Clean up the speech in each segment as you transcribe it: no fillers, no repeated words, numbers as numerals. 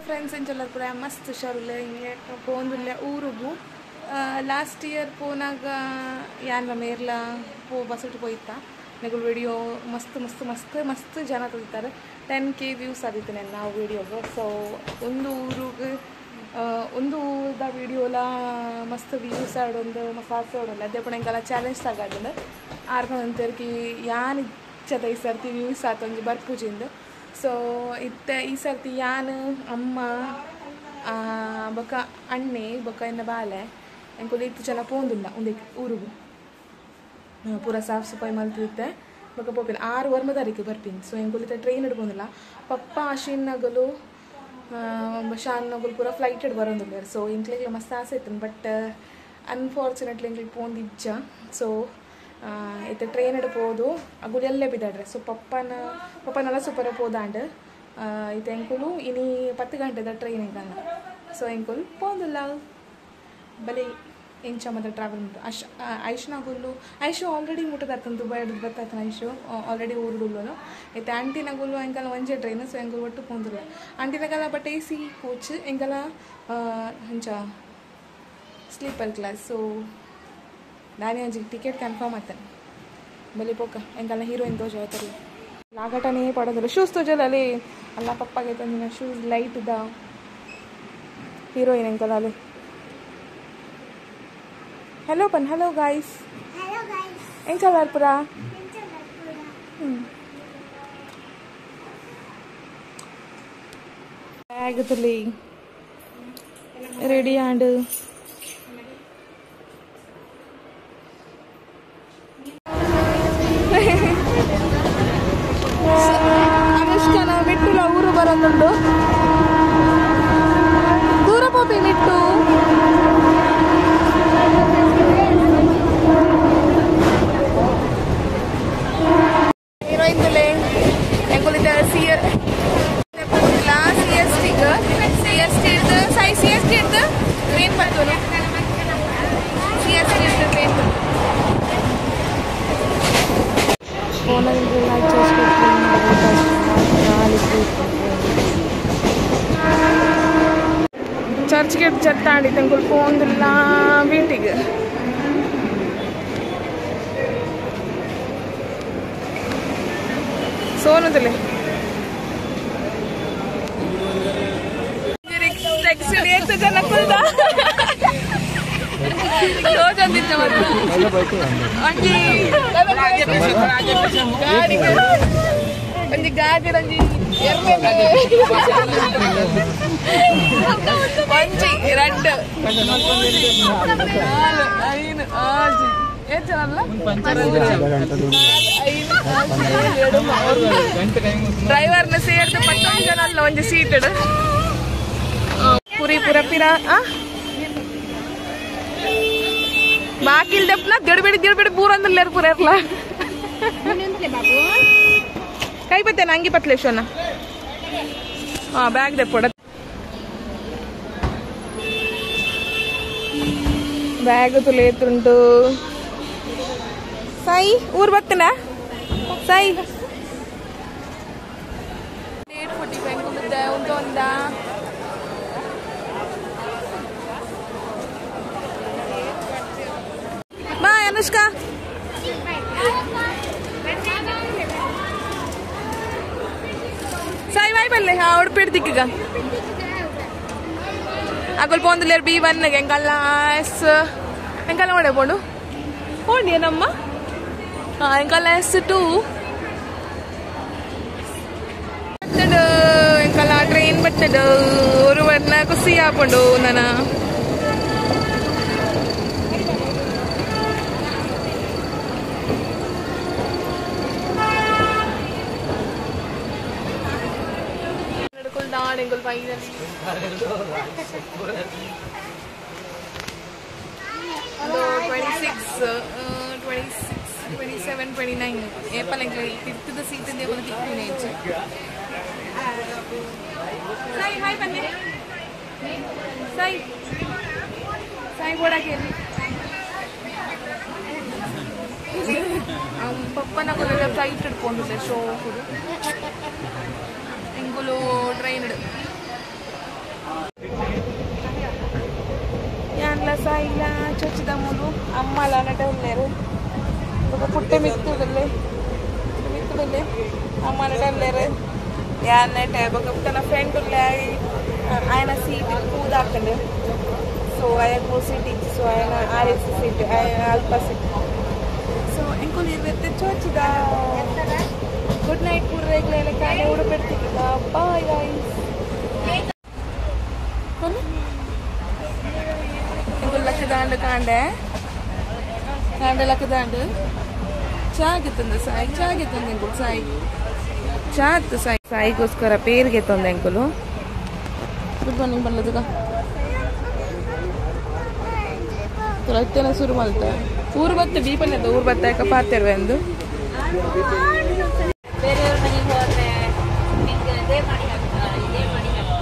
Friends ಎಂಚೆಲ್ಲರೂ ಕೂಡ ಮಸ್ತ್ ಹುಷಾರಿಲ್ಲ ಹಿಂಗೆ ಪೋಂದಿಲ್ಲ ಊರಿಗೂ ಲಾಸ್ಟ್ ಇಯರ್ ಪೋನಾಗ ಯಾನ್ ಮೇರ್ಲ ಬಸ್ಸಿಟ್ಟು ಹೋಯ್ತಾ ನೆಗಳು ವಿಡಿಯೋ ಮಸ್ತ್ ಮಸ್ತ್ ಮಸ್ತ್ ಮಸ್ತ್ ಜನ ತೆಗಿತಾರೆ 10K ವ್ಯೂಸ್ ಆದಿತ್ತು ನಾವು ವಿಡಿಯೋಗೆ ಸೊ ಒಂದು ಊರಿಗೆ ಒಂದು ಊರದ ವಿಡಿಯೋಲ ಮಸ್ತ್ ವ್ಯೂಸ್ ಆಡೊಂದು ಮಸಾಸ್ ಆಡೋಲ್ಲ ಅದೇ ಪಣ ಹಿಂಗೆಲ್ಲ ಚಾಲೆಂಜ್ ತಗೊಂಡು ಆರ್ಕೊಂತರ್ಕಿ ಯಾನ್ ಇಚ್ಛದ ಈ ಸರ್ತಿ ವ್ಯೂಸ್ ಆತೊಂದು ಬರ್ಪೂಜಿಂದು ಸೊ ಈ ಸರ್ತಿ ಯಾನ್ ಅಮ್ಮ ಬೊಕ್ಕ ಅಣ್ಣೆ ಬೊಕ್ಕ ಎನ್ನ ಬಾಲೆ ಎಂಕೊಲ್ಲ ಇತ್ತು ಜನ ಪೋಂದಿಲ್ಲ ಒಂದೇ ಊರಿಗೂ ಪೂರ ಸಾಫ್ ಸಫಾಯಿ ಮಲ್ತಿರುತ್ತೆ ಬೊಕ್ಕ ಪೋಪಿನ 6 ತಾರೀಕು ಬರ್ತೀನಿ ಸೊ ಎಂಕೊಲ್ಲಿತ್ತ ಟ್ರೈನ್ ಹಿಡ್ಕೊಂಡಿಲ್ಲ ಪಪ್ಪ ಆಶೀನ್ನಗಲು ಶಾನ್ನಗಲು ಪೂರ ಫ್ಲೈಟ್ ಹಿಡ್ ಬರೋದಿಲ್ಲ ಸೊ ಇಂಕ್ಲಿಗೆ ಮಸ್ತ್ ಆಸೆ ಇತ್ತು ಬಟ್ ಅನ್ಫಾರ್ಚುನೇಟ್ಲಿ ಇಂಕ್ಲಿಗೆ ಪೋಂದಿಜ್ಜ ಸೊ ಇತ್ತು ಟ್ರೈನ್ ಹಿಡ್ಬೋದು ಅಗುಲು ಎಲ್ಲೇ ಬಿದ್ದಾಡ್ರೆ ಸೊ ಪಪ್ಪನೆಲ್ಲ ಸೂಪರ ಪೋದಾಂಡ್ ಇದು ಎಂಕುಲು ಇನಿ 10 ಗಂಟೆದ ಟ್ರೈನ್ ಹಿಂಗಲ್ಲ ಸೊ ಎಂಕುಲು ಪೋಂದಿಲ್ಲ ಬಲೆ ಎಂಚ ಮಾತ್ರ ಟ್ರಾವೆಲ್ ಉಂಟು ಐಶ್ನಾಗುಲ್ಲು ಐಶು ಆಲ್ರೆಡಿ ಮುಟ್ಟದಾತಂದು ದುಬೈ ಹಿಡಿದು ಬರ್ತಾತನ ಐಶು ಆಲ್ರೆಡಿ ಊರುಡುಲ್ಲು ಐತೆ ಆಂಟಿನಾಗುಲ್ಲು ಎಂಕಲ್ಲ ಒಂಜೆ ಟ್ರೈನ್ ಸೊ ಎಂಕಲ್ ಒಟ್ಟು ಪೋಂದಿಲ್ಲ ಆಂಟಿನಾಗಲ್ಲ ಬಟ್ AC ಕೋಚ್ ಎಂಕಲ್ಲ ಹಂಚ ಸ್ಲೀಪರ್ ಕ್ಲಾಸ್ ಸೊ ನಾನೇ ಒಂಜಿ ಟಿಕೆಟ್ ಕನ್ಫರ್ಮ್ ಆಗ್ತಾನೆ ಬಲಿ ಪೋಕ ಎಂಕಲ್ಲ ಹೀರೋಯಿನ್ ತೋಜ ಅವತ್ತಲ್ಲಿ ಲಾಗಟನೇ ಪಡೋದಿಲ್ಲ ಶೂಸ್ ತೋಜಲ್ಲ ಅಲ್ಲಿ ಅಲ್ಲ ಪಪ್ಪಾಗೆ ತಂದಿನ ಶೂಸ್ ಲೈಟ್ ಇದ್ದ ಹೀರೋಯಿನ್ ಎಂಕಲ್ಲ ಅಲ್ಲಿ हेलो पन हेलो गाइस एंग चलार पूरा बैग तली रेडी आंड अनुष्कान मिट्टुला ऊरु बरोदुंडु दूर पोपि मिट्टु चर्च के चट्टाड़ी तंकुल पोंदिल्ल वीटिगे सोनुदले एक्चुअली एक तो जन कुलदा रोज अंदिच्च मत अंजी अंजी गाडी अंजी पंची रेड ड्राइवर ने सेर्द 15 जन ಒಂಜಿ ಸೀಟೆಡ್ ಪುರಿ ಪುರ ಪಿರ ಬಾಕಿಲ್ ದಪ್ನ ದಿಡಬೇಡಿ ಬೂರಂದಲ್ಲೇರ್ ಪುರ ಇರ್ಲ ಕೈ ಬತ್ತೇನ ಅಂಗಿ ಪತ್ಲೇಶೋನ ಬ್ಯಾಗ್ ದೆಪ್ಪೊಡ ಬ್ಯಾಗ್ ತುಲೇತುಂಟು ಸಾಯಿ ಊರ್ ಬತ್ತನ ಸಾಯಿ 8:45 ಕುಂದಿದ್ದೆ ಉಂಟೊಂದ ಬಾ ಅನುಷ್ಕಾ ಸಾಯಿ ಬಾಯ್ ಬಲ್ಲೆ ಉಡುಪಿಡ್ ದಿಕ್ಕಿಗ ಅಕಲ್ ಪೋಂದಿಲ್ಲೇರ್ B1 ಎಂಕಲ್ಲ ಎಂಕಲ್ಲ ನೋಡೆ ಪೋಂಡು ಪೋಂಡಿಯನಮ್ಮ ಎಂಕಲ್ಲ S2 ಎಂಕಲ್ಲ ಟ್ರೈನ್ ಬಟ್ಟಡು ഒരു വർണ്ണ കുസി ആപ്പുണ്ടോ നന Engel finally. Hello, 26, 27, 29. Apple engel. Fifth the seat in the able to teenage. Sai, hi, Panne. Sai, what I get? Papa na ko na flight ಹಿಡ್ಕೊಂಡು show engulu train ఇలా చొచ్చిదమ్ములు అమ్మాలు అన్నట్టే ఉన్నారు ఒక పుట్టే మిత్తుడులే అమ్మ అన్నట్టే ఉన్నారు అన్నట్టే ఒక తన ఫ్రెండ్ ఉల్లే ఆయన సీట్ కూదాకండు సో ఆయన సీట్ ఇచ్చి సో ఆయన ఆర్ఎస్ సీట్ అಲ್ಪ సీట్ ಸೊ ಇಂಕೊಲಿ ಇರುತ್ತೆ ಚೋಚಿದ ಗುಡ್ ನೈಟ್ ಪೂರ್ರೆಗ್ಲೆಲ್ಲ ಕಾಣೆ ಉಡುಪೆಡ್ತಿದ್ದಿಲ್ಲ ಬಾಯ್ ಗೈಸ್ ಇಂಕೊಲ್ ಲಕ್ಕದಾಂಡು ಕಾಂಡೆ ಲಕ್ಕದಾಂಡು ಚಾಗಿತ್ತಂದು ಸಾಯಿ ಚಾಗಿತ್ತಂದು ಇಂಕೊಲ್ ಸಾಯಿ ಚಾತ್ ಸಾಯಿ ಸಾಯಿಗೋಸ್ಕರ ಪೇರಿಗೆ ತಂದೆ ಇಂಕೊಲು ಗುಡ್ ಮಾರ್ನಿಂಗ್ ಬಲ್ಲದುಗ ತುಳತ್ತೇನೆ ಶುರು ಮಾಡ್ತಾ ಊರು ಬತ್ತೆ ದೀಪನ ಊರು ಬತ್ತಾಕ ಪಾತಿರುವೆ ಎಂದು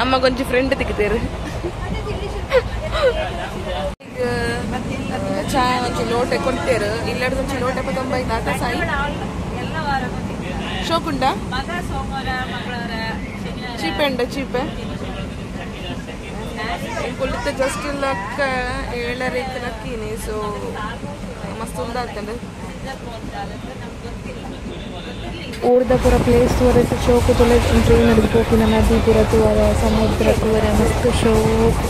ಅಮ್ಮ ಕೊಂಚ ಫ್ರೆಂಡ್ ತಿಕ್ಕಿತೇರು ಚಾ ಒಂಚಿ ಲೋಟೆ ಕೊಡ್ತೇರು ಇಲ್ಲಡ ಒಂಚಿ ಲೋಟೆ ತೊಂಬೈದು ಆತ ಸಾಯಿ ಶೋಕುಂಡ ಚೀಪೆ ಚೀಪೆ ಕುಳಿತ ಜಸ್ಟ್ ಲಕ್ಕ 7:30 ಲಕ್ಕೀನಿ ಸೊ ಮಸ್ತ್ ಉಂದಾಗ್ತದೆ ಊರ್ದಪುರ ಪ್ಲೇಸ್ ತೋರಿಸಿ ಶೋಕು ತೊಲೆ ಟ್ರೈನ್ ಹಿಡಿದು ಹೋಗಿನ ನದಿಪುರ ತೋರ ಸಮುದ್ರ ತೋರ ಮಸ್ತ್ ಶೋಕ್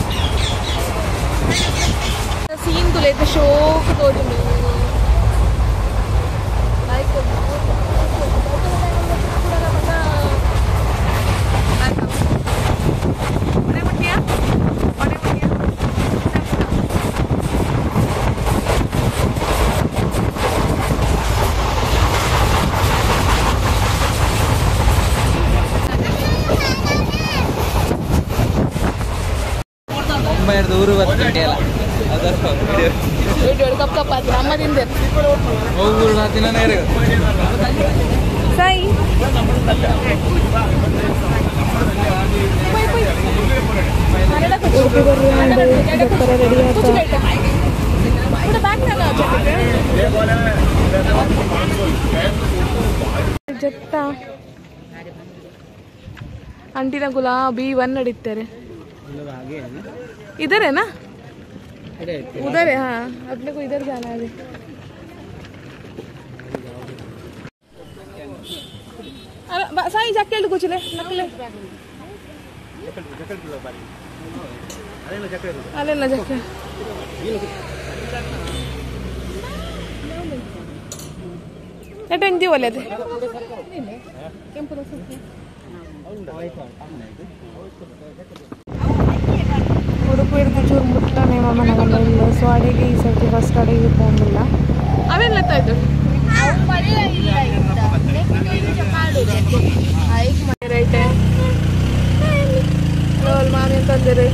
ಸೀನ್ ತುಲೈತೆ ಶೋಕ್ ತೋಜು ಲೈಕ್ ಊರು ಬರ್ತಿಲ್ಲ ಕಪ್ ಕಪ್ ಆಯ್ತು ಅಮ್ಮ ತಿಂದೆ ಹೋಗ್ಬಿಡು ದಿನ ಸಾಯಿ ಜತ್ತ ಅಂಟಿನ ಗುಲಾಬಿ ಒನ್ ನಡೀತಾರೆ इधर है ना उधर है हाँ अपने को इधर जाना है साई जैकेट कुछ ले नकले अरे ना जैकेट ये टेंटी वाले थे ಉಡುಪಿ ಹಿಡಿದು ಚೂರು ಮುಟ್ಟಾನೆ ಮಾಮನಗಲ್ಲ ಇಲ್ಲ ಸೊ ಅಡಿಗೆ ಈ ಸರ್ತಿ ಫಸ್ಟ್ ಅಡಿಗೆ ಹೋಗಿಲ್ಲ ಅವೆಲ್ಲ ಇತ್ತು ರೈಟೆ ಮಾಮಿ ಅಂತಂದಿರಿ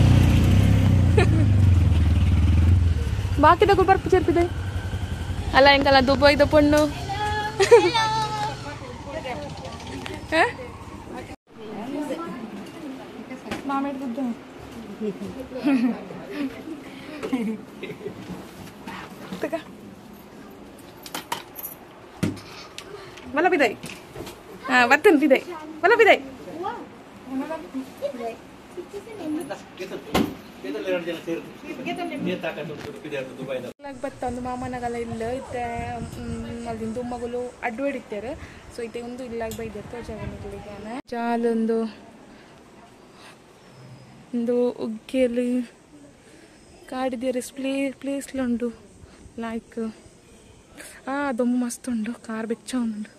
ಬಾಕಿ ತಗೋ ಬರ್ಪು ಚೆರ್ಪಿದೆ ಅಲ್ಲ ಹೆಂಗಲ್ಲ ದುಬೈದ ಪಣ್ಣು ಮಾಮಿ ಹಿಡ್ದು मला पिदाई हाँ वतन पिदाई मला पिदाई ಬತ್ತೊಂದು ಮಾಮನಗಲ್ಲ ಇಲ್ಲ ಇತ್ತೆ ಅಲ್ಲಿಂದ ದುಮ್ಮಗಳು ಅಡ್ಡು ಹಿಡಿತಾರೆ ಸೊ ಇತ್ತೆ ಒಂದು ಇಲ್ಲಾಗ ಬೈದಿರ್ತ ಜಗನಿಗೆ ಜಾಲೊಂದು ಒಂದು ಉಗ್ಗೆಯಲ್ಲಿ ಕಾಡಿದ್ದೀರಿ ಪ್ಲೇಸ್ಲುಂಡು ಲೈಕ್ ದೊಮ್ಮ ಮಸ್ತ್ ಉಂಡು ಕಾರ್ ಬೆಚ್ಚ ಉಂಡು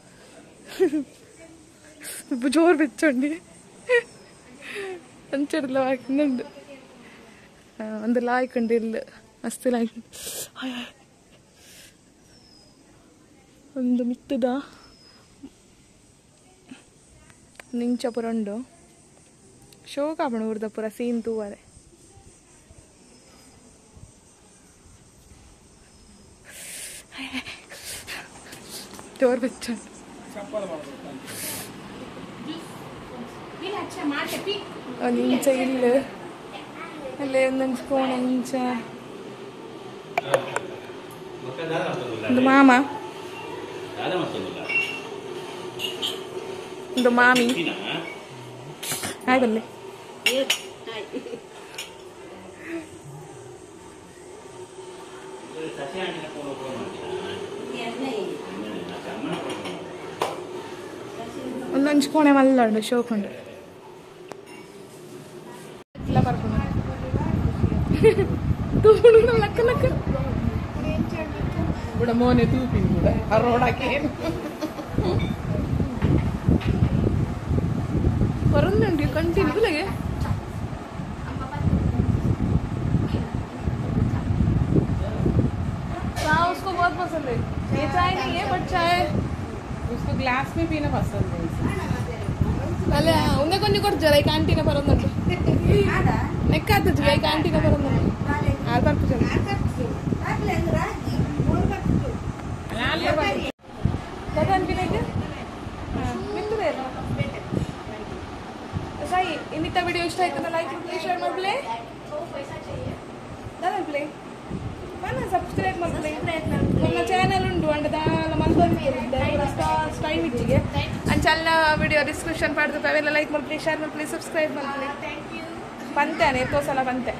ಜೋರು ಬೆಚ್ಚುಂಡಿ ಅಂಚಡ್ಲ ಹಾಕಿಂದುಂಡು ಒಂದು ಲಾಯ್ಕ್ ಉಂಡು ಇಲ್ಲ ಮಸ್ತ್ ಲಾಯ್ಕ್ ಒಂದು ಮಿತ್ತದ ನಿಂಚ ಪುರ ಉಂಡು ಶೋಕ ಆಪಣ ಊರ್ದ ಪೂರ ಸೀನ್ ತೂವರೆ ಜೋರ್ ಬೆಚ್ಚ ಒಂದು ಇಂಚ ಇಲ್ಲ ಅಲ್ಲೇ ಒಂದೊಂದು ಕೋಣ ಇಂಚ ಒಂದು ಮಾಮ ಒಂದು ಮಾಮಿ ಹಾಯ್ ಬಲ್ಲೆ ಒಂದು ಹಂಚ್ಕೊಣೆ ಮಲ್ಲಾಡು ಶೋಕೊಂಡು ಇಲ್ಲ ಬರ್ಕೊಂಡು ತೂಡು ಲಕ್ಕ ಲಕ್ಕ ഇവിടെ മോനെ തൂപ്പി കൂടെ റോഡാക്കി ಬರುന്നുಂಟು ಕಂಟಿನ್ಯೂ ಲಗೆ हाँ उसको बहुत पसंद है ये चाय नहीं है बट चाय उसको ग्लास में पीना पसंद है ಅಲ್ಲ ಒಂದೇ ಕೊಂಚ ಕೊಡ್ತಾರೆ ಕ್ಯಾಂಟೀನ ಬರೋದಂಟು ನೆಕ್ಕಾಗ್ತದೆ ಈ ಕ್ಯಾಂಟೀನ ಬರೋದಂಟು ಆರು ಬರ್ಪು ಜನ ಸಾಯಿ ಇನ್ನಿತ್ತ ವಿಡಿಯೋ ಇಷ್ಟ ಆಯ್ತಂದ್ರೆ ಲೈಕ್ ಮಾಡಿ ಶೇರ್ ಮಾಡ್ಬಿಳೆ ಪ್ಲೇ మన సబ్స్క్రైబ్ ಮಾಡ್ಕೊಳ್ಳಿ ನಮ್ಮ ಚಾನೆಲ್ ಉಂಟು ಅಂಡ್ ದಾಲ ಮಲ್ಬರ್ಗೆ ಟೈಮ್ ಇಚ್ಚಿಗೆ ಅಂಚಲ್ನ ವಿಡಿಯೋ ಡಿಸ್ಕ್ರಿಪ್ಷನ್ ಪಾಡ್ದು ಅವೆಲ್ಲ ಲೈಕ್ ಮಾಡ್ಕೊಳ್ಳಿ ಶೇರ್ ಮಾಡ್ಕೊಳ್ಳಿ ಸಬ್ಸ್ಕ್ರೈಬ್ ಮಾಡ್ಕೊಳ್ಳಿ ಪಂತೆ ಎತ್ತೋ ಸಲ ಪಂತೆ